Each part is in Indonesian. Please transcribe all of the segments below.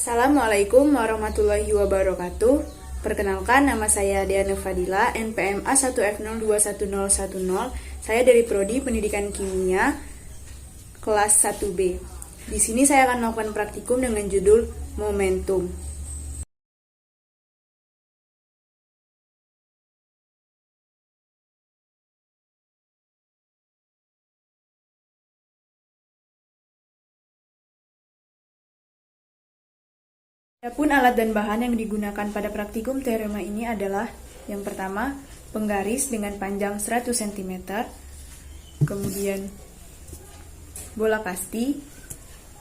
Assalamualaikum warahmatullahi wabarakatuh. Perkenalkan, nama saya Diana Fadila, NPM A1F021010. Saya dari Prodi Pendidikan Kimia kelas 1B. Di sini saya akan melakukan praktikum dengan judul Momentum. Adapun alat dan bahan yang digunakan pada praktikum teorema ini adalah yang pertama, penggaris dengan panjang 100 cm, kemudian bola kasti,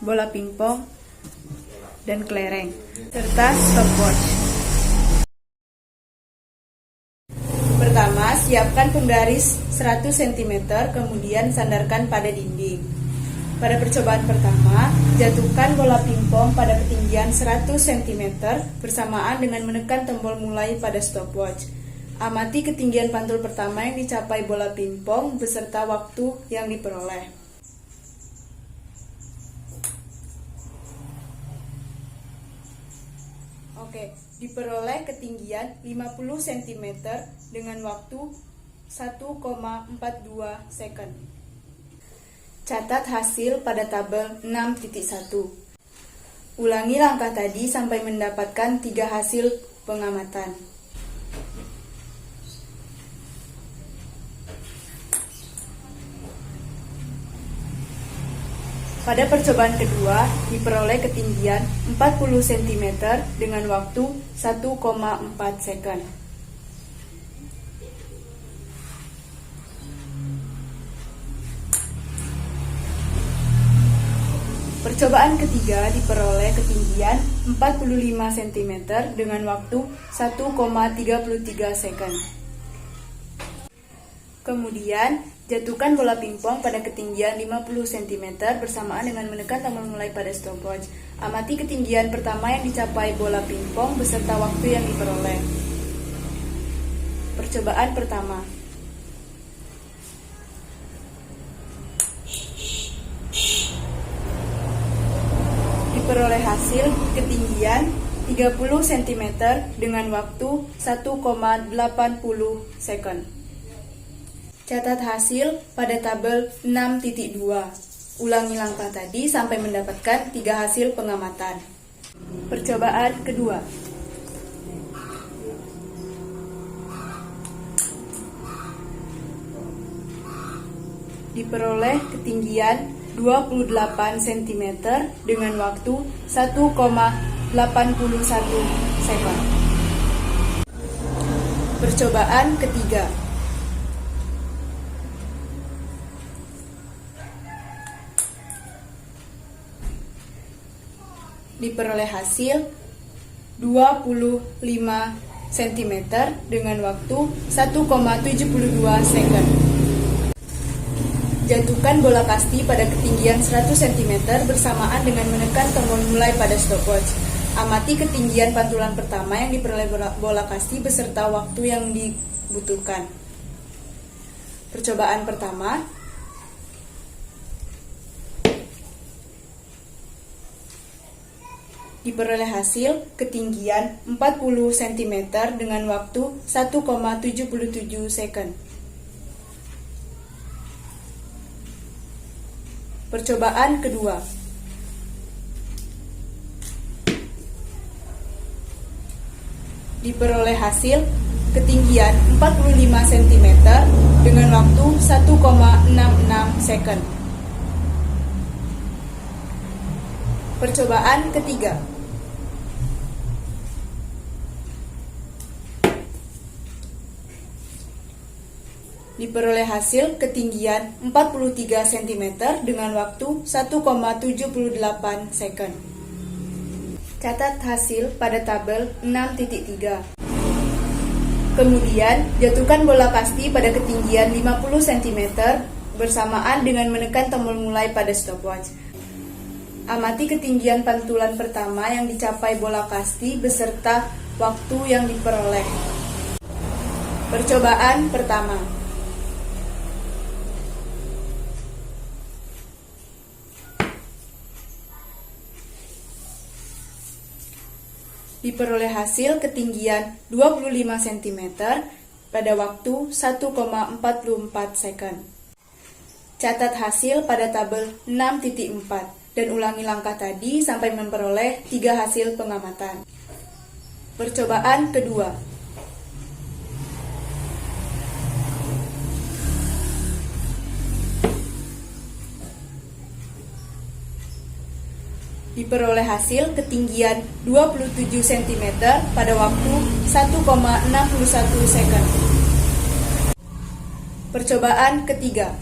bola pingpong, dan kelereng, serta stopwatch. Pertama, siapkan penggaris 100 cm, kemudian sandarkan pada dinding. Pada percobaan pertama, jatuhkan bola pingpong pada ketinggian 100 cm bersamaan dengan menekan tombol mulai pada stopwatch. Amati ketinggian pantul pertama yang dicapai bola pingpong beserta waktu yang diperoleh. Oke, diperoleh ketinggian 50 cm dengan waktu 1,42 second. Catat hasil pada tabel 6.1. Ulangi langkah tadi sampai mendapatkan 3 hasil pengamatan. Pada percobaan kedua, diperoleh ketinggian 40 cm dengan waktu 1,4 second. Percobaan ketiga diperoleh ketinggian 45 cm dengan waktu 1,33 second. Kemudian, jatuhkan bola pingpong pada ketinggian 50 cm bersamaan dengan menekan tombol mulai pada stopwatch. Amati ketinggian pertama yang dicapai bola pingpong beserta waktu yang diperoleh. Percobaan pertama. Diperoleh hasil ketinggian 30 cm dengan waktu 1,80 second. Catat hasil pada tabel 6.2. Ulangi langkah tadi sampai mendapatkan 3 hasil pengamatan. Percobaan kedua. Diperoleh ketinggian 28 cm dengan waktu 1,81 second. Percobaan ketiga. Diperoleh hasil 25 cm dengan waktu 1,72 second. Jatuhkan bola kasti pada ketinggian 100 cm bersamaan dengan menekan tombol mulai pada stopwatch. Amati ketinggian pantulan pertama yang diperoleh bola kasti beserta waktu yang dibutuhkan. Percobaan pertama. Diperoleh hasil ketinggian 40 cm dengan waktu 1,77 second. Percobaan kedua. Diperoleh hasil ketinggian 45 cm dengan waktu 1,66 second. Percobaan ketiga. Diperoleh hasil ketinggian 43 cm dengan waktu 1,78 second. Catat hasil pada tabel 6.3. Kemudian, jatuhkan bola kasti pada ketinggian 50 cm bersamaan dengan menekan tombol mulai pada stopwatch. Amati ketinggian pantulan pertama yang dicapai bola kasti beserta waktu yang diperoleh. Percobaan pertama. Diperoleh hasil ketinggian 25 cm pada waktu 1,44 second. Catat hasil pada tabel 6.4 dan ulangi langkah tadi sampai memperoleh 3 hasil pengamatan. Percobaan kedua. Diperoleh hasil ketinggian 27 cm pada waktu 1,61 second. Percobaan ketiga.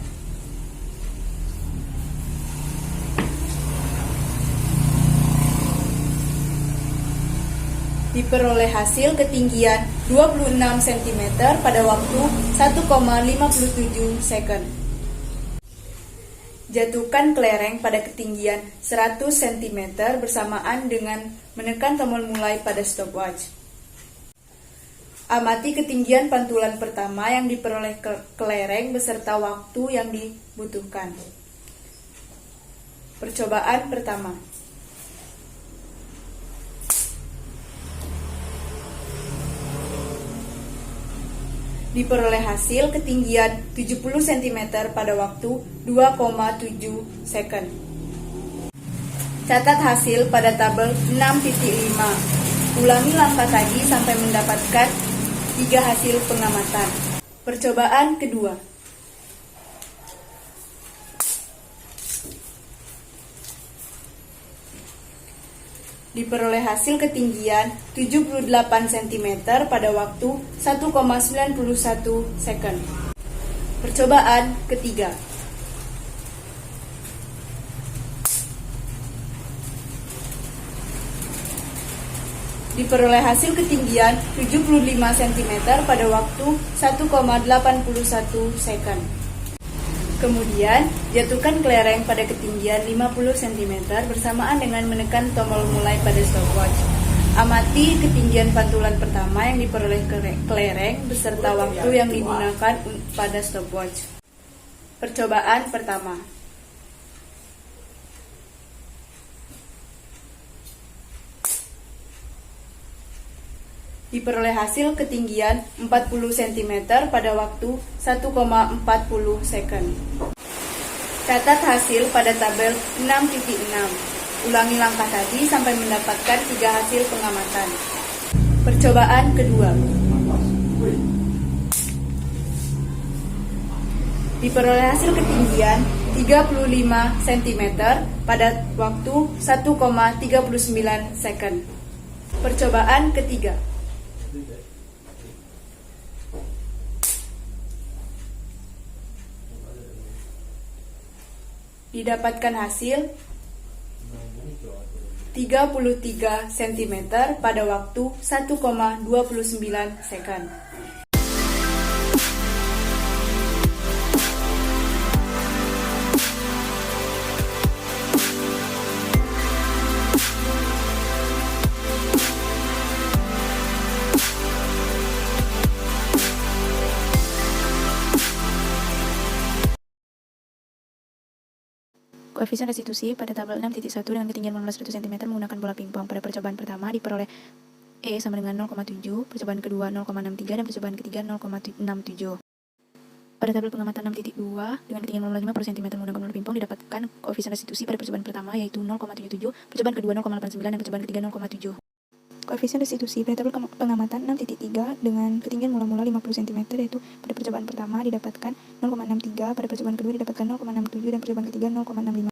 Diperoleh hasil ketinggian 26 cm pada waktu 1,57 second. Jatuhkan kelereng pada ketinggian 100 cm bersamaan dengan menekan tombol mulai pada stopwatch. Amati ketinggian pantulan pertama yang diperoleh kelereng beserta waktu yang dibutuhkan. Percobaan pertama. Diperoleh hasil ketinggian 70 cm pada waktu 2,7 second. Catat hasil pada tabel 6.5. Ulangi langkah tadi sampai mendapatkan 3 hasil pengamatan. Percobaan kedua. Diperoleh hasil ketinggian 78 cm pada waktu 1,91 second. Percobaan ketiga. Diperoleh hasil ketinggian 75 cm pada waktu 1,81 second. Kemudian, jatuhkan kelereng pada ketinggian 50 cm bersamaan dengan menekan tombol mulai pada stopwatch. Amati ketinggian pantulan pertama yang diperoleh kelereng beserta waktu yang digunakan pada stopwatch. Percobaan pertama. Diperoleh hasil ketinggian 40 cm pada waktu 1,40 second. Catat hasil pada tabel 6.6. Ulangi langkah tadi sampai mendapatkan 3 hasil pengamatan. Percobaan kedua. Diperoleh hasil ketinggian 35 cm pada waktu 1,39 second. Percobaan ketiga. Didapatkan hasil 33 cm pada waktu 1,29 second. Koefisien restitusi pada tabel 6.1 dengan ketinggian 15 cm menggunakan bola pingpong. Pada percobaan pertama diperoleh E sama dengan 0,7, percobaan kedua 0,63, dan percobaan ketiga 0,67. Pada tabel pengamatan 6.2 dengan ketinggian 0,5 cm menggunakan bola pingpong didapatkan koefisien restitusi pada percobaan pertama yaitu 0,77, percobaan kedua 0,89, dan percobaan ketiga 0,7. Koefisien restitusi pada tabel pengamatan 6.3 dengan ketinggian mula-mula 50 cm yaitu pada percobaan pertama didapatkan 0,63, pada percobaan kedua didapatkan 0,67, dan percobaan ketiga 0,65.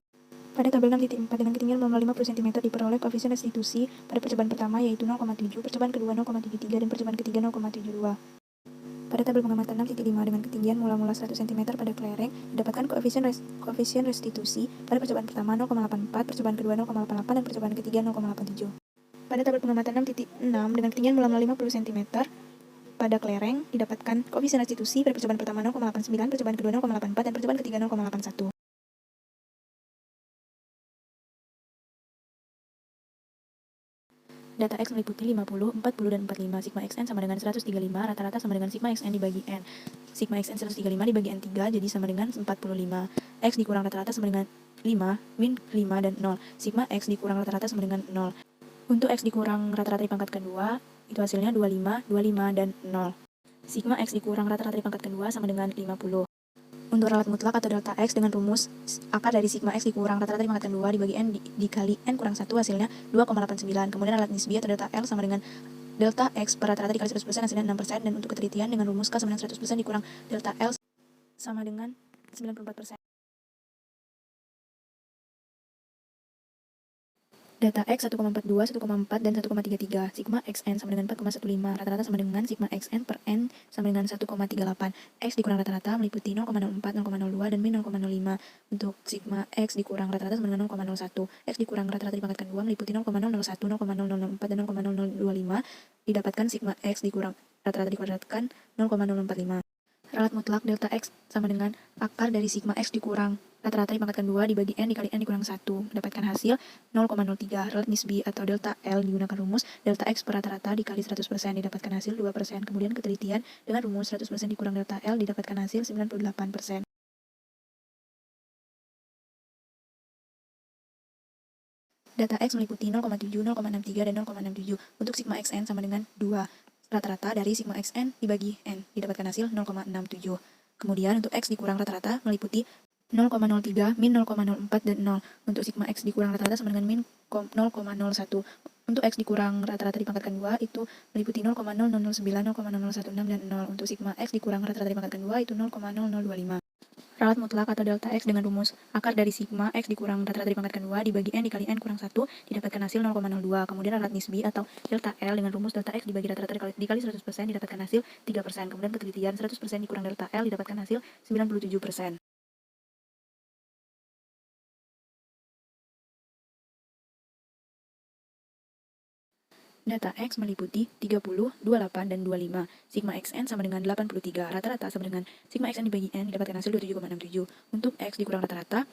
Pada tabel 6.4 dengan ketinggian mula-mula 50 cm diperoleh koefisien restitusi pada percobaan pertama yaitu 0,7, percobaan kedua 0,73, dan percobaan ketiga 0,72. Pada tabel pengamatan 6.5 dengan ketinggian mula-mula 100 cm pada kelereng didapatkan koefisien restitusi pada percobaan pertama 0,84, percobaan kedua 0,88, dan percobaan ketiga 0,87. Pada tabel pengamatan 6.6 dengan ketinggian mula-mula 50 cm pada kelereng didapatkan koefisien restitusi pada percobaan pertama 0,89, percobaan kedua 0,84, dan percobaan ketiga 0,81. Data X meliputi 50, 40, dan 45. Sigma XN sama dengan 135, rata-rata sama dengan sigma XN dibagi N. Sigma XN 135 dibagi N3 jadi sama dengan 45. X dikurang rata-rata sama dengan 5, min 5 dan 0. Sigma X dikurang rata-rata sama dengan 0. Untuk X dikurang rata-rata dipangkat kedua, itu hasilnya 25, 25, dan 0. Sigma X dikurang rata-rata dipangkat kedua sama dengan 50. Untuk ralat mutlak atau delta X dengan rumus akar dari sigma X dikurang rata-rata dipangkat kedua dibagi N dikali N kurang 1 hasilnya 2,89. Kemudian ralat nisbi atau delta L sama dengan delta X per rata-rata dikali 100% hasilnya 6%. Dan untuk ketelitian dengan rumus K sama dengan 100% dikurang delta L sama dengan 94%. Data X 1,42, 1,4, dan 1,33. Sigma XN sama dengan 4,15. Rata-rata sama dengan sigma XN per N sama dengan 1,38. X dikurang rata-rata meliputi 0,04, 0,02, dan min 0,05. Untuk sigma X dikurang rata-rata sama dengan 0,01. X dikurang rata-rata dipangkat kedua meliputi 0,001, 0,0004, dan 0,0025. Didapatkan sigma X dikurang rata-rata dikuadratkan 0,045. Ralat mutlak delta X sama dengan akar dari sigma X dikurang rata-rata dipangkatkan 2 dibagi N dikali N dikurang 1. Mendapatkan hasil 0,03. Ralat nisbi atau delta L digunakan rumus delta X per rata-rata dikali 100%. Didapatkan hasil 2%. Kemudian ketelitian dengan rumus 100% dikurang delta L didapatkan hasil 98%. Data X meliputi 0,7, 0,63, dan 0,67. Untuk sigma XN sama dengan 2. Rata-rata dari sigma XN dibagi N. Didapatkan hasil 0,67. Kemudian untuk X dikurang rata-rata meliputi 0,03, min 0,04, dan 0. Untuk sigma X dikurang rata-rata sama dengan min 0,01. Untuk X dikurang rata-rata dipangkatkan 2 itu meliputi 0,0009, 0,0016, dan 0. Untuk sigma X dikurang rata-rata dipangkatkan 2 itu 0,0025. Ralat mutlak atau delta X dengan rumus akar dari sigma X dikurang rata-rata dipangkatkan 2 dibagi N dikali N kurang 1 didapatkan hasil 0,02. Kemudian ralat nisbi atau delta L dengan rumus delta X dibagi rata-rata dikali 100% didapatkan hasil 3%. Kemudian ketelitian 100% dikurang delta L didapatkan hasil 97%. Data X meliputi 30, 28, dan 25. Sigma XN sama dengan 83. Rata-rata sama dengan sigma XN dibagi N didapatkan hasil 27,67. Untuk X dikurang rata-rata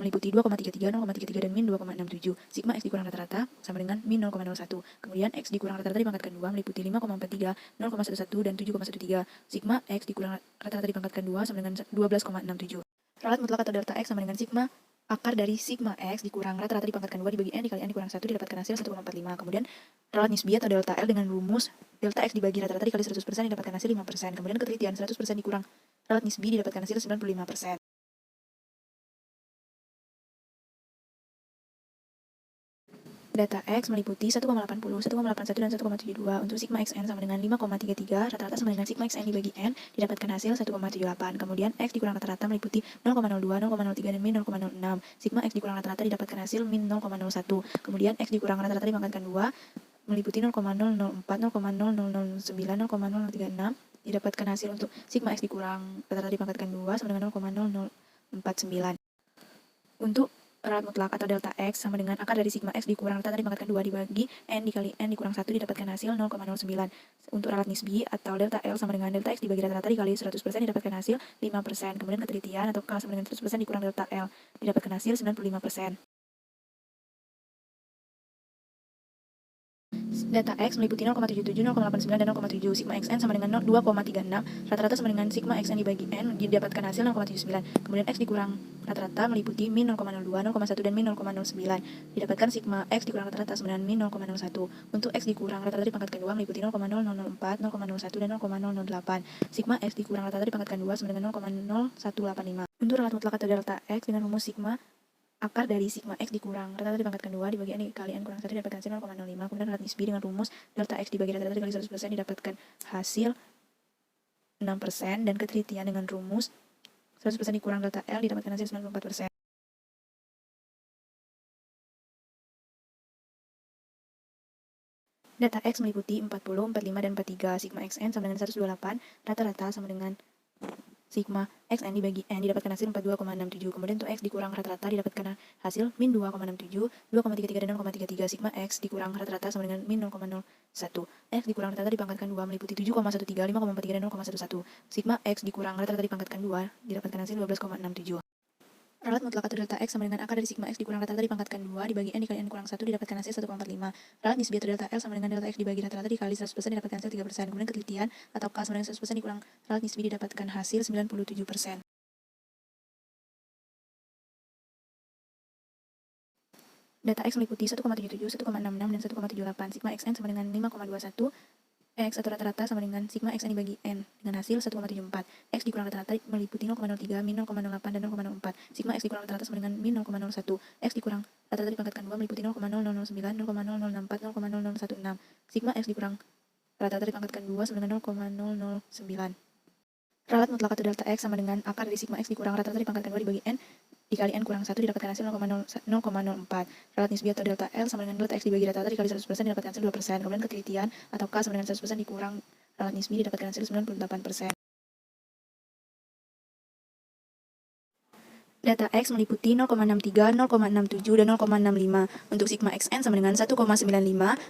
meliputi 2,33, 0,33, dan min 2,67. Sigma X dikurang rata-rata sama dengan min 0,01. Kemudian X dikurang rata-rata dipangkatkan 2 meliputi 5,43, 0,11, dan 7,13. Sigma X dikurang rata-rata dipangkatkan 2 sama dengan 12,67. Ralat mutlak atau delta X sama dengan sigma akar dari sigma X dikurang rata-rata dipangkatkan 2 dibagi N dikali N dikurang 1 didapatkan hasil 1,45. Kemudian ralat nisbi atau delta L dengan rumus delta X dibagi rata-rata dikali 100% didapatkan hasil 5%. Kemudian ketelitian 100% dikurang ralat nisbi didapatkan hasil 95%. Data X meliputi 1,80, 1,81, dan 1,72. Untuk sigma XN sama dengan 5,33, rata-rata sama dengan sigma XN dibagi N, didapatkan hasil 1,78. Kemudian X dikurang rata-rata meliputi 0,02, 0,03, dan min 0,06. Sigma X dikurang rata-rata didapatkan hasil min 0,01. Kemudian X dikurang rata-rata dipangkatkan 2, meliputi 0,004, 0,0009, 0,0036. Didapatkan hasil untuk sigma X dikurang rata-rata dipangkatkan 2 sama dengan 0,0049. Untuk ralat mutlak atau delta X sama dengan akar dari sigma X dikurang rata-rata dipangkatkan 2 dibagi N dikali N dikurang 1 didapatkan hasil 0,09. Untuk ralat nisbi atau delta L sama dengan delta X dibagi rata-rata dikali 100% didapatkan hasil 5%. Kemudian ketelitian atau K sama dengan 100% dikurang delta L didapatkan hasil 95%. Data X meliputi 0,77, 0,89, dan 0,7. Sigma XN sama dengan 2,36. Rata-rata sama dengan sigma XN dibagi N didapatkan hasil 0,79. Kemudian X dikurang rata-rata meliputi min 0,02, 0,1, dan min 0,09. Didapatkan sigma X dikurang rata-rata sama dengan min 0,01. Untuk X dikurang rata-rata dipangkatkan 2 meliputi 0,0004, 0,01, dan 0,008. Sigma X dikurang rata-rata dipangkatkan 2 sama dengan 0,0185. Untuk ralat mutlak atau delta X dengan rumus sigma akar dari sigma X dikurang rata-rata dipangkatkan 2 dibagi N dikali N kurang 1 didapatkan hasil 0,05. Kemudian ralat nisbi dengan rumus delta X dibagi rata-rata dikali 100% didapatkan hasil 6%. Dan ketelitian dengan rumus 100% dikurang delta L didapatkan hasil 94%. Data X meliputi 40, 45, dan 43. Sigma XN sama dengan 128. Rata-rata sama dengan sigma XN dibagi N didapatkan hasil 42,67. Kemudian untuk X dikurang rata-rata didapatkan hasil min 2,67, 2,33, dan 0,33. Sigma X dikurang rata-rata sama dengan min 0,01. X dikurang rata-rata dipangkatkan 2 meliputi 7,13, 5,43, dan 0,11. Sigma X dikurang rata-rata dipangkatkan 2 didapatkan hasil 12,67. Ralat mutlak atau delta X sama dengan akar dari sigma X dikurang rata-rata dipangkatkan 2 dibagi N dikali N kurang 1 didapatkan hasil 1,45. Ralat nisbi atau delta L sama dengan delta X dibagi rata-rata dikali 100% didapatkan hasil 3%. Kemudian ketelitian atau K sama dengan 100% dikurang ralat nisbi didapatkan hasil 97%. Data X meliputi 1,77, 1,66, dan 1,78. Sigma XN sama dengan 5,21. X atau rata-rata sama dengan sigma XN dibagi N dengan hasil 1,74. X dikurang rata-rata meliputi 0,03, min 0,08, dan 0,04. Sigma X dikurang rata-rata sama dengan min 0,01. X dikurang rata-rata dipangkatkan 2 meliputi 0,0009, 0,0064, 0,0016. Sigma X dikurang rata-rata dipangkatkan 2 sama dengan 0,009. Ralat mutlak atau delta X sama dengan akar dari sigma X dikurang rata-rata dipangkatkan 2 dibagi N dikali N kurang 1 didapatkan hasil 0,04. Ralat nisbi atau delta L sama dengan delta X dibagi rata-rata dikali 100% didapatkan hasil 2%. Kemudian ketelitian atau K sama dengan 100% dikurang ralat nisbi didapatkan hasil 98%. Data X meliputi 0,63, 0,67, dan 0,65. Untuk sigma XN sama dengan 1,95,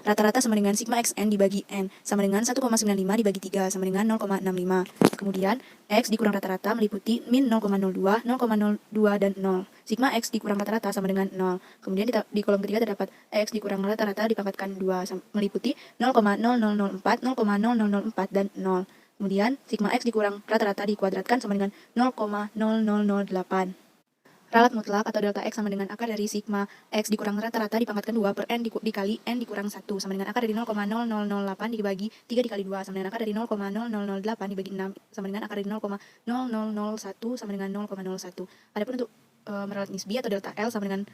rata-rata sama dengan sigma XN dibagi N, sama dengan 1,95 dibagi 3, sama dengan 0,65. Kemudian, X dikurang rata-rata meliputi min 0,02, 0,02, dan 0. Sigma X dikurang rata-rata sama dengan 0. Kemudian di kolom ketiga terdapat X dikurang rata-rata dipangkatkan 2, meliputi 0,0004, 0,0004, dan 0. Kemudian, sigma X dikurang rata-rata dikuadratkan sama dengan 0,0008. Ralat mutlak atau delta X sama dengan akar dari sigma X dikurang rata-rata dipangkatkan 2 per N dikali N dikurang 1 sama dengan akar dari 0,0008 dibagi 3 dikali 2 sama dengan akar dari 0,0008 dibagi 6 sama dengan akar dari 0,0001 sama dengan 0,01. Adapun untuk ralat nisbi atau delta L sama dengan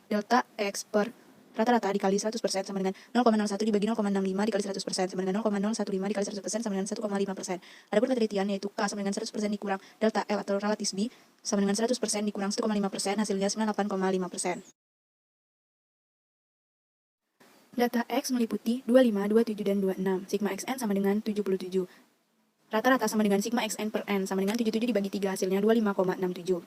delta X per rata-rata dikali 100% sama dengan 0,01 dibagi 0,65 dikali 100% sama dengan 0,015 dikali 100% sama dengan 1,5%. Adapun ketelitian yaitu K sama dengan 100% dikurang delta L atau ralat nisbi sama dengan 100% dikurang 1,5%, hasilnya 98,5%. Data X meliputi 25, 27, dan 26. Sigma XN sama dengan 77. Rata-rata sama dengan sigma XN per N sama dengan 77 dibagi 3, hasilnya 25,67.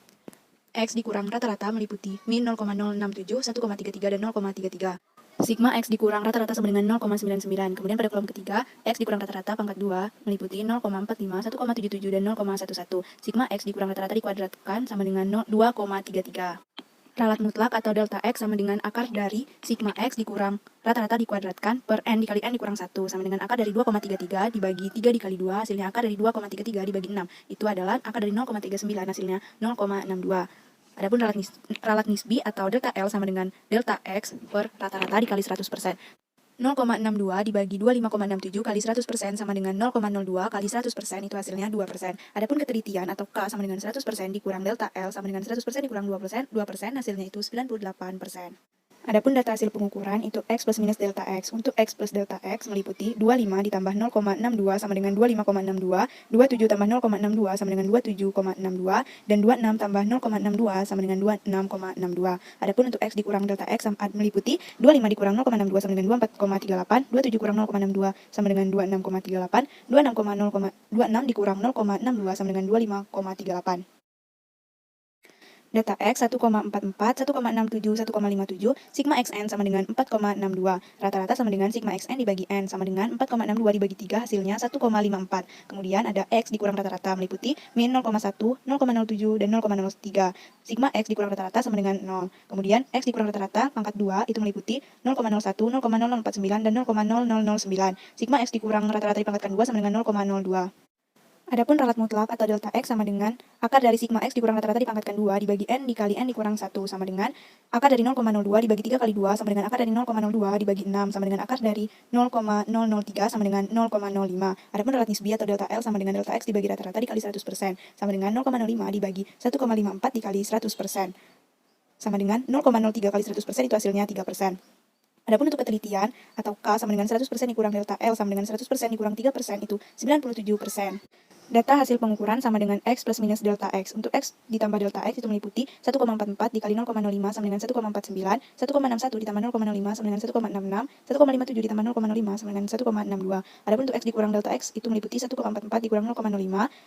X dikurang rata-rata meliputi min 0,067, 1,33, dan 0,33. Sigma X dikurang rata-rata sama dengan 0,99. Kemudian pada kolom ketiga, X dikurang rata-rata pangkat 2 meliputi 0,45, 1,77, dan 0,11. Sigma X dikurang rata-rata dikuadratkan sama dengan 2,33. Ralat mutlak atau delta X sama dengan akar dari sigma X dikurang rata-rata dikuadratkan per N dikali N dikurang 1 sama dengan akar dari 2,33 dibagi 3 dikali 2 hasilnya akar dari 2,33 dibagi 6. Itu adalah akar dari 0,39 hasilnya 0,62. Adapun ralat nisbi atau delta L sama dengan delta X per rata-rata dikali 100%. 0,62 dibagi 25,67 kali 100% sama dengan 0,02 kali 100% itu hasilnya 2%. Adapun ketelitian atau K sama dengan 100% dikurang delta L sama dengan 100% dikurang 2%, hasilnya itu 98%. Adapun data hasil pengukuran itu X plus minus delta X. Untuk X plus delta X meliputi 25 ditambah 0,62 sama dengan 25,62, 27 tambah 0,62 sama dengan 27,62, dan 26 tambah 0,62 sama dengan 26,62. Adapun untuk X dikurang delta X meliputi 25 dikurang 0,62 sama dengan 24,38, 27 kurang 0,62 sama dengan 26,38, 26 dikurang 0,62 sama dengan 25,38. Data X 1,44, 1,67, 1,57, sigma XN sama dengan 4,62. Rata-rata sama dengan sigma XN dibagi N sama dengan 4,62 dibagi 3 hasilnya 1,54. Kemudian ada X dikurang rata-rata meliputi min 0,1, 0,07, dan 0,03. Sigma X dikurang rata-rata sama dengan 0. Kemudian X dikurang rata-rata pangkat 2 itu meliputi 0,01, 0,0049, dan 0,0009. Sigma X dikurang rata-rata dipangkatkan 2 sama dengan 0,02. Adapun ralat mutlak atau delta X sama dengan akar dari sigma X dikurang rata-rata dipangkatkan 2 dibagi N dikali N dikurang 1 sama dengan akar dari 0,02 dibagi 3 kali 2 sama dengan akar dari 0,02 dibagi 6 sama dengan akar dari 0,003 sama dengan 0,05. Adapun ralat nisbi atau delta L sama dengan delta X dibagi rata-rata dikali 100% sama dengan 0,05 dibagi 1,54 dikali 100% sama dengan 0,03 kali 100% itu hasilnya 3%. Adapun untuk ketelitian atau K sama dengan 100% dikurang delta L sama dengan 100% dikurang 3% itu 97%. Data hasil pengukuran sama dengan X plus minus delta X. Untuk X ditambah delta X itu meliputi 1,44 dikali 0,05 sama dengan 1,49, 1,61 ditambah 0,05 sama dengan 1,66, 1,57 ditambah 0,05 sama dengan 1,62. Adapun untuk X dikurang delta X itu meliputi 1,44 dikurang 0,05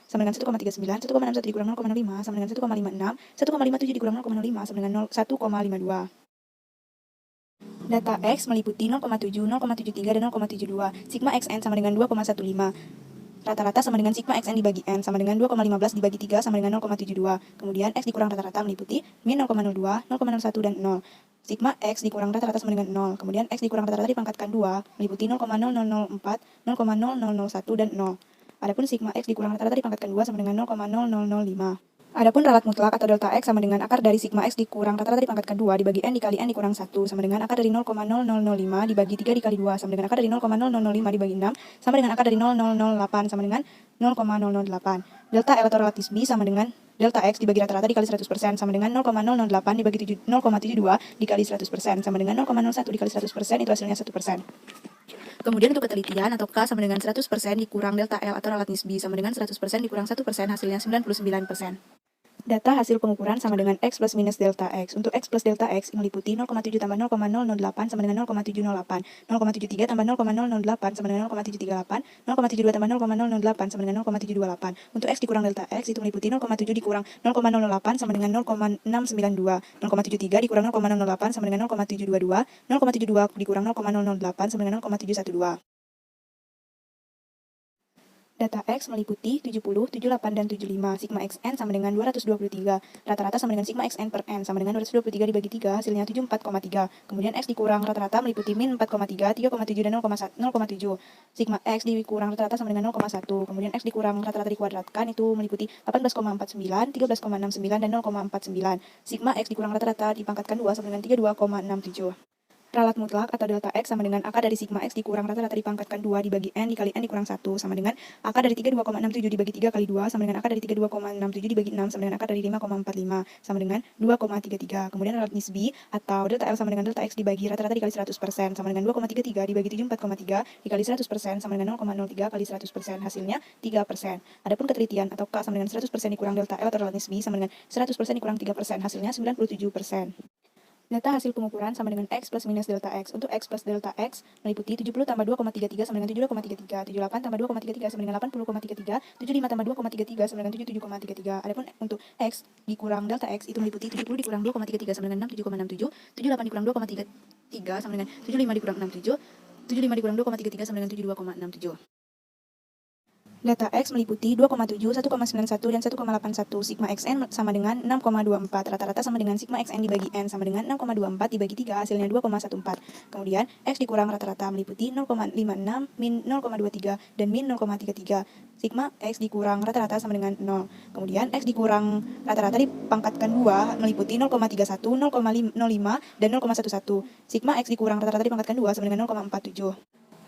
sama dengan 1,39, 1,61 dikurang 0,05 sama dengan 1,56, 1,57 dikurang 0,05 sama dengan 1,52. Data X meliputi 0,7, 0,73, dan 0,72. Sigma XN sama dengan 2,15. Rata-rata sama dengan sigma XN dibagi N sama dengan 2,15 dibagi 3 sama dengan 0,72. Kemudian X dikurang rata-rata meliputi min 0,02, 0,01, dan 0. Sigma X dikurang rata-rata sama dengan 0. Kemudian X dikurang rata-rata dipangkatkan 2 meliputi 0,0004, 0,0001, dan 0. Adapun sigma X dikurang rata-rata dipangkatkan 2 sama dengan 0,0005. Adapun ralat mutlak atau delta X sama dengan akar dari sigma X dikurang rata-rata dipangkatkan 2 dibagi N dikali N dikurang 1 sama dengan akar dari 0,0005 dibagi 3 dikali 2 sama dengan akar dari 0,0005 dibagi 6 sama dengan akar dari 0008 sama dengan 0,008. Delta L atau relatis B sama dengan delta X dibagi rata-rata dikali 100% sama dengan 0,008 dibagi 0,72 dikali 100% sama dengan 0,01 dikali 100%, itu hasilnya 1%. Kemudian untuk ketelitian atau K sama dengan 100% dikurang delta L atau relatis B sama dengan 100% dikurang 1% hasilnya 99%. Data hasil pengukuran sama dengan X plus minus delta X. Untuk X plus delta X meliputi 0,7 tambah 0,008 sama dengan 0,708, 0,73 tambah 0,008 sama dengan 0,738, 0,72 tambah 0,008 sama dengan 0,728. Untuk X dikurang delta X itu meliputi 0,7 dikurang 0,008 sama dengan 0,692, 0,73 dikurang 0,008 sama dengan 0,722, 0,72 dikurang 0,008 sama dengan 0,712. Data X meliputi 70, 78, dan 75. Sigma XN sama dengan 223. Rata-rata sama dengan sigma XN per N sama dengan 223 dibagi 3, hasilnya 74,3. Kemudian X dikurang rata-rata meliputi min 4,3, 3,7, dan 0,7. Sigma X dikurang rata-rata sama dengan 0,1. Kemudian X dikurang rata-rata dikuadratkan itu meliputi 18,49, 13,69, dan 0,49. Sigma X dikurang rata-rata dipangkatkan 2 sama dengan 32,67. Ralat mutlak atau delta X sama dengan akar dari sigma X dikurang rata-rata dipangkatkan 2 dibagi N dikali N dikurang 1 sama dengan akar dari 32,67 dibagi 3 kali 2 sama dengan akar dari 32,67 dibagi 6 sama dengan akar dari 5,45 sama dengan 2,33. Kemudian ralat nisbi atau delta L sama dengan delta X dibagi rata-rata dikali 100% sama dengan 2,33 dibagi 74,3 dikali 100% sama dengan 0,03 kali 100%, hasilnya 3%. Adapun ketelitian atau K sama dengan 100% dikurang delta L atau ralat nisbi sama dengan 100% dikurang 3%, hasilnya 97%. Data hasil pengukuran sama dengan X plus minus delta X. Untuk X plus delta X meliputi 70 tambah 2,33 sama dengan 7,33, 78 tambah 2,33 sama dengan 80,33, 75 tambah 2,33 sama dengan 77,33. Adapun untuk X dikurang delta X itu meliputi 70 dikurang 2,33 sama dengan 67,67, 78 dikurang 2,33 sama dengan 75 dikurang 67, 75 dikurang 2,33 sama dengan 72,67. Data X meliputi 2,7, 1,91, dan 1,81. Sigma XN sama dengan 6,24. Rata-rata sama dengan sigma XN dibagi N sama dengan 6,24 dibagi 3, hasilnya 2,14. Kemudian X dikurang rata-rata meliputi 0,56, min 0,23, dan min 0,33. Sigma X dikurang rata-rata sama dengan 0. Kemudian X dikurang rata-rata dipangkatkan 2 meliputi 0,31, 0,05, dan 0,11. Sigma X dikurang rata-rata dipangkatkan 2 sama dengan 0,47.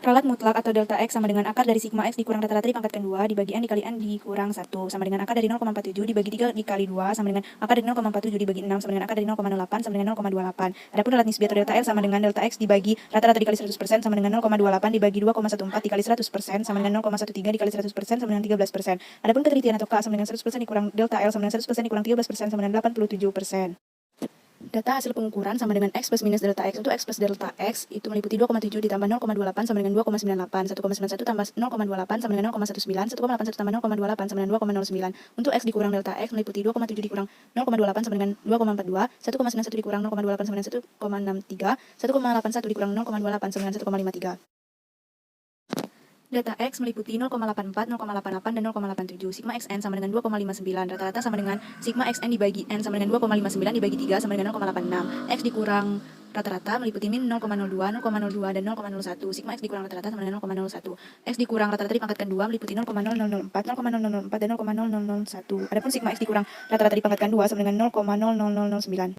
Ralat mutlak atau delta X sama dengan akar dari sigma X dikurang rata-rata dipangkatkan 2 dibagi N dikali N dikurang 1 sama dengan akar dari 0,47 dibagi 3 dikali 2 sama dengan akar dari 0,47 dibagi 6 sama dengan akar dari 0,08 sama dengan 0,28. Adapun ralat nisbi atau delta L sama dengan delta X dibagi rata-rata dikali 100% sama dengan 0,28 dibagi 2,14 dikali 100% sama dengan 0,13 dikali 100% sama dengan 13%. Adapun ketelitian atau K sama dengan 100% dikurang delta L sama dengan 100% dikurang 13% sama dengan 87%. Data hasil pengukuran sama dengan X plus minus delta X. Untuk X plus delta X itu meliputi 2,7 ditambah 0,28 sama dengan 2,98, 1,91 tambah 0,28 sama dengan 0,19, 1,81 tambah 0,28 sama dengan 2,09. Untuk X dikurang delta X meliputi 2,7 dikurang 0,28 sama dengan 2,42, 1,91 dikurang 0,28 sama dengan 1,63, 1,81 dikurang 0,28 sama dengan 1,53. Data X meliputi 0,84, 0,88, dan 0,87. Sigma XN sama dengan 2,59. Rata-rata sama dengan sigma XN dibagi N sama dengan 2,59 dibagi 3 sama dengan 0,86. X dikurang rata-rata meliputi min 0,02, 0,02, dan 0,01. Sigma X dikurang rata-rata sama dengan 0,01. X dikurang rata-rata dipangkatkan 2 meliputi 0,0004, 0,0004, dan 0,0001. Adapun sigma X dikurang rata-rata dipangkatkan 2 sama dengan 0,0009.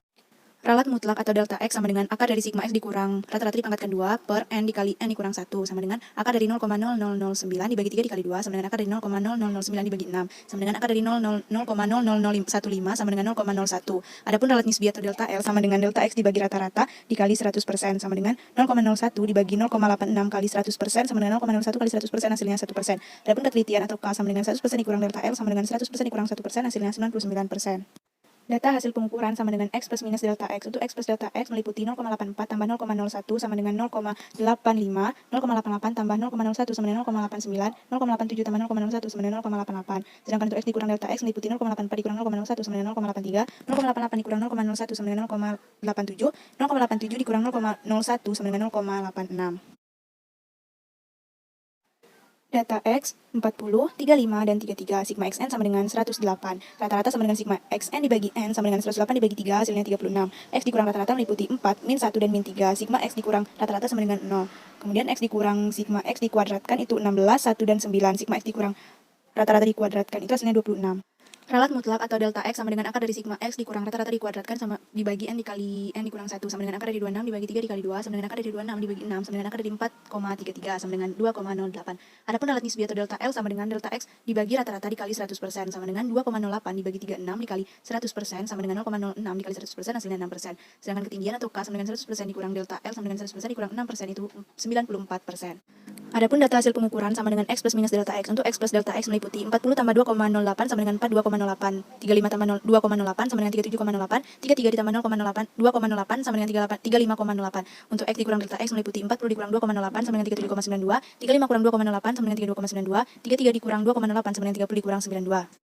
Ralat mutlak atau delta X sama dengan akar dari sigma X dikurang rata-rata dipangkatkan 2 per N dikali N dikurang 1 sama dengan akar dari 0,0009 dibagi 3 dikali 2 sama dengan akar dari 0,0009 dibagi 6 sama dengan akar dari 0,0015 sama dengan 0,01. Adapun ralat nisbi atau delta L sama dengan delta X dibagi rata-rata dikali 100% sama dengan 0,01 dibagi 0,86 kali 100% sama dengan 0,01 kali 100%, hasilnya 1%. Adapun ketelitian atau K sama dengan 100% dikurang delta L sama dengan 100% dikurang 1%, hasilnya 99%. Data hasil pengukuran sama dengan X plus minus delta X. Untuk X plus delta X meliputi 0,84 tambah 0,01 sama dengan 0,85, 0,88 tambah 0,01 sama dengan 0,89, 0,87 tambah 0,01 sama dengan 0,88. Sedangkan untuk X dikurang delta X meliputi 0,84 dikurang 0,01 sama dengan 0,83, 0,88 dikurang 0,01 sama dengan 0,87, 0,87 dikurang 0,01 sama dengan 0,86. Data X 40, 35, dan 33. Sigma XN sama dengan 108. Rata-rata sama dengan sigma XN dibagi N sama dengan 108 dibagi 3, hasilnya 36. X dikurang rata-rata meliputi 4, min 1, dan min 3. Sigma X dikurang rata-rata sama dengan 0. Kemudian X dikurang sigma X dikuadratkan itu 16, 1, dan 9. Sigma X dikurang rata-rata dikuadratkan itu hasilnya 26. Ralat mutlak atau delta X sama dengan akar dari sigma X dikurang rata-rata dikuadratkan sama dibagi N dikali N dikurang 1 sama dengan akar dari 26 dibagi 3 dikali 2 sama dengan akar dari 26 dibagi 6 sama dengan akar dari 4,33 sama dengan 2,08. Adapun ralat nisbi atau delta L sama dengan delta X dibagi rata-rata dikali 100% sama dengan 2,08 dibagi 36 dikali 100% sama dengan 0,06 dikali 100% hasilnya 6%. Sedangkan ketinggian atau K sama dengan 100% dikurang delta L sama dengan 100% dikurang 6% itu 94%. Adapun data hasil pengukuran sama dengan X plus minus delta X. Untuk X plus delta X meliputi 40 tambah 2,08 sama dengan 4, 2,08. 35 tambah 2,08 sama dengan 37,08. 33 ditambah 0,08, 2,08 sama dengan 35,08. Untuk X dikurang delta X meliputi 40 dikurang 2,08 sama dengan 37,92. 35 kurang 2,08 sama dengan 32,92. 33 dikurang 2,08 sama dengan 30 dikurang 92.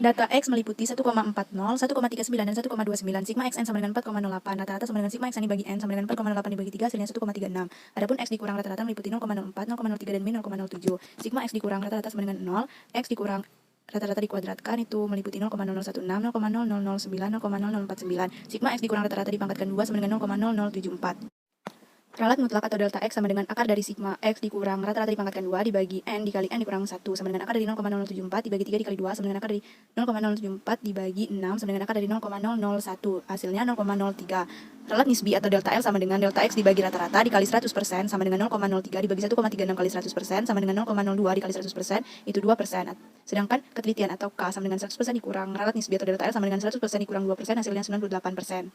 Data X meliputi 1,40, 1,39, dan 1,29. Sigma Xn sama dengan 4,08. Rata-rata sama dengan sigma Xn dibagi N sama dengan 4,08 dibagi 3 hasilnya 1,36. Adapun X dikurang rata-rata meliputi 0,04, 0,03, dan min 0,07. Sigma X dikurang rata-rata sama dengan 0. X dikurang rata-rata dikuadratkan itu meliputi 0,0016, 0,0009, 0,0049. Sigma X dikurang rata-rata dipangkatkan 2 sama dengan 0,0074. Ralat mutlak atau delta X sama dengan akar dari sigma X dikurang rata-rata dipangkatkan 2 dibagi N dikali N dikurang 1 sama dengan akar dari 0,074 dibagi 3 dikali 2 sama dengan akar dari 0,074 dibagi 6 sama dengan akar dari 0,001. Hasilnya 0,03. Ralat nisbi atau delta L sama dengan delta X dibagi rata-rata dikali 100% sama dengan 0,03 dibagi 1,36 kali 100% sama dengan 0,02 dikali 100% itu 2%. Sedangkan ketelitian atau K sama dengan 100% dikurang ralat nisbi atau delta L sama dengan 100% dikurang 2% hasilnya 98%.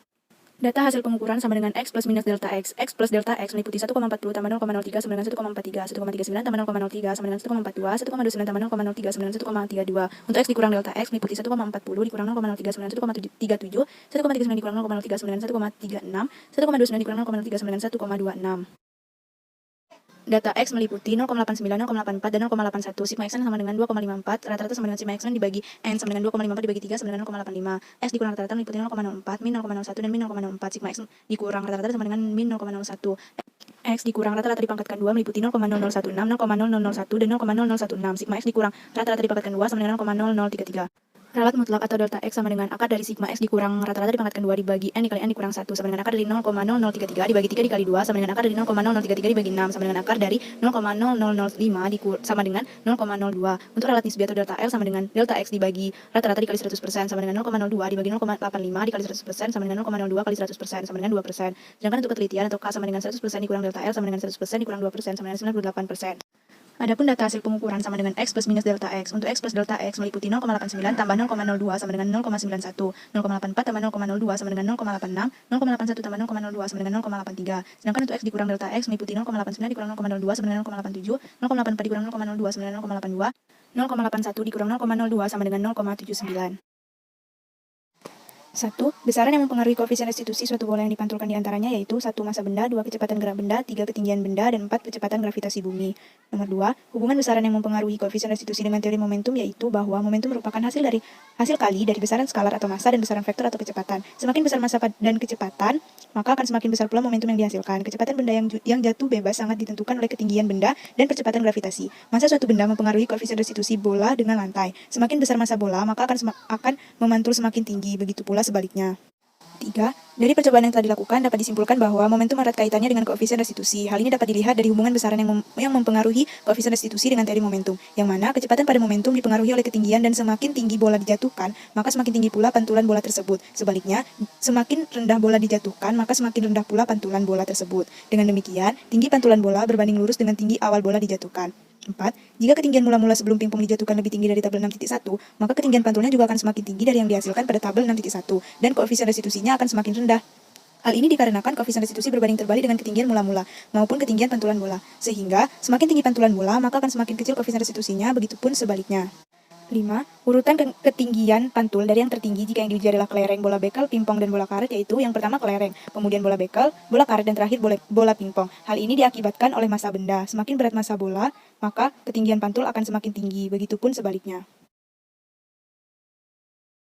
Data hasil pengukuran sama dengan X plus minus delta X. X plus delta X meliputi 1,40 tambah 0,03 sama dengan 1,43, 1,39 tambah 0,03 sama dengan 1,42, 1,29 tambah 0,03 sama dengan 1,32. Untuk X dikurang delta X meliputi 1,40 dikurang 0,03 sama dengan 1,37, 1,39 dikurang 0,03 sama dengan 1,36, 1,29 dikurang 0,03 sama dengan 1,26. Data X meliputi 0,89, 0,84, dan 0,81. Sigma Xn sama dengan 2,54. Rata-rata sama dengan sigma Xn dibagi N sama dengan 2,54 dibagi 3 sama dengan 0,85. X dikurang rata-rata meliputi 0,04, min 0,01, dan min 0,04. Sigma X dikurang rata-rata sama dengan min 0,01. X dikurang rata-rata dipangkatkan 2 meliputi 0,0016, 0,0001, dan 0,0016. Sigma X dikurang rata-rata dipangkatkan 2 sama dengan 0,0033. Ralat mutlak atau delta X sama dengan akar dari sigma X dikurang rata-rata dipangkatkan 2 dibagi N dikali N dikurang 1 sama dengan akar dari 0,0033 dibagi 3 dikali 2 sama dengan akar dari 0,0033 dibagi 6 sama dengan akar dari 0,0005 sama dengan 0,02. Untuk ralat nisbi atau delta L sama dengan delta X dibagi rata-rata dikali 100% sama dengan 0,02 dibagi 0,85 dikali 100% sama dengan 0,02 kali 100% sama dengan 2%. Sedangkan untuk ketelitian atau K sama dengan 100% dikurang delta L sama dengan 100% dikurang 2% sama dengan 98%. Adapun data hasil pengukuran sama dengan X plus minus delta X. Untuk X plus delta X meliputi 0,89 tambah 0,02 sama dengan 0,91, 0,84 tambah 0,02 sama dengan 0,86, 0,81 tambah 0,02 sama dengan 0,83. Sedangkan untuk X dikurang delta X meliputi 0,89 dikurang 0,02 sama dengan 0,87, 0,84 dikurang 0,02 sama dengan 0,82, 0,81 dikurang 0,02 sama dengan 0,79. 1. Besaran yang mempengaruhi koefisien restitusi suatu bola yang dipantulkan di antaranya yaitu 1. Massa benda, 2. Kecepatan gerak benda, 3. Ketinggian benda, dan 4. Kecepatan gravitasi bumi. Nomor 2. Hubungan besaran yang mempengaruhi koefisien restitusi dengan teori momentum yaitu bahwa momentum merupakan hasil kali dari besaran skalar atau massa dan besaran vektor atau kecepatan. Semakin besar massa dan kecepatan, maka akan semakin besar pula momentum yang dihasilkan. Kecepatan benda yang jatuh bebas sangat ditentukan oleh ketinggian benda dan percepatan gravitasi. Massa suatu benda mempengaruhi koefisien restitusi bola dengan lantai. Semakin besar massa bola, maka akan memantul semakin tinggi, begitu pula sebaliknya. 3. Dari percobaan yang telah dilakukan dapat disimpulkan bahwa momentum erat kaitannya dengan koefisien restitusi. Hal ini dapat dilihat dari hubungan besaran yang mempengaruhi koefisien restitusi dengan teori momentum, yang mana kecepatan pada momentum dipengaruhi oleh ketinggian dan semakin tinggi bola dijatuhkan, maka semakin tinggi pula pantulan bola tersebut. Sebaliknya, semakin rendah bola dijatuhkan, maka semakin rendah pula pantulan bola tersebut. Dengan demikian, tinggi pantulan bola berbanding lurus dengan tinggi awal bola dijatuhkan. 4. Jika ketinggian mula-mula sebelum pingpong dijatuhkan lebih tinggi dari tabel 6.1, maka ketinggian pantulnya juga akan semakin tinggi dari yang dihasilkan pada tabel 6.1, dan koefisien restitusinya akan semakin rendah. Hal ini dikarenakan koefisien restitusi berbanding terbalik dengan ketinggian mula-mula maupun ketinggian pantulan bola, sehingga semakin tinggi pantulan bola, maka akan semakin kecil koefisien restitusinya, begitupun sebaliknya. 5. Urutan ketinggian pantul dari yang tertinggi jika yang diuji adalah kelereng, bola bekel, pingpong, dan bola karet, yaitu yang pertama kelereng, kemudian bola bekel, bola karet, dan terakhir bola pingpong. Hal ini diakibatkan oleh massa benda. Semakin berat massa bola, maka ketinggian pantul akan semakin tinggi, begitupun sebaliknya.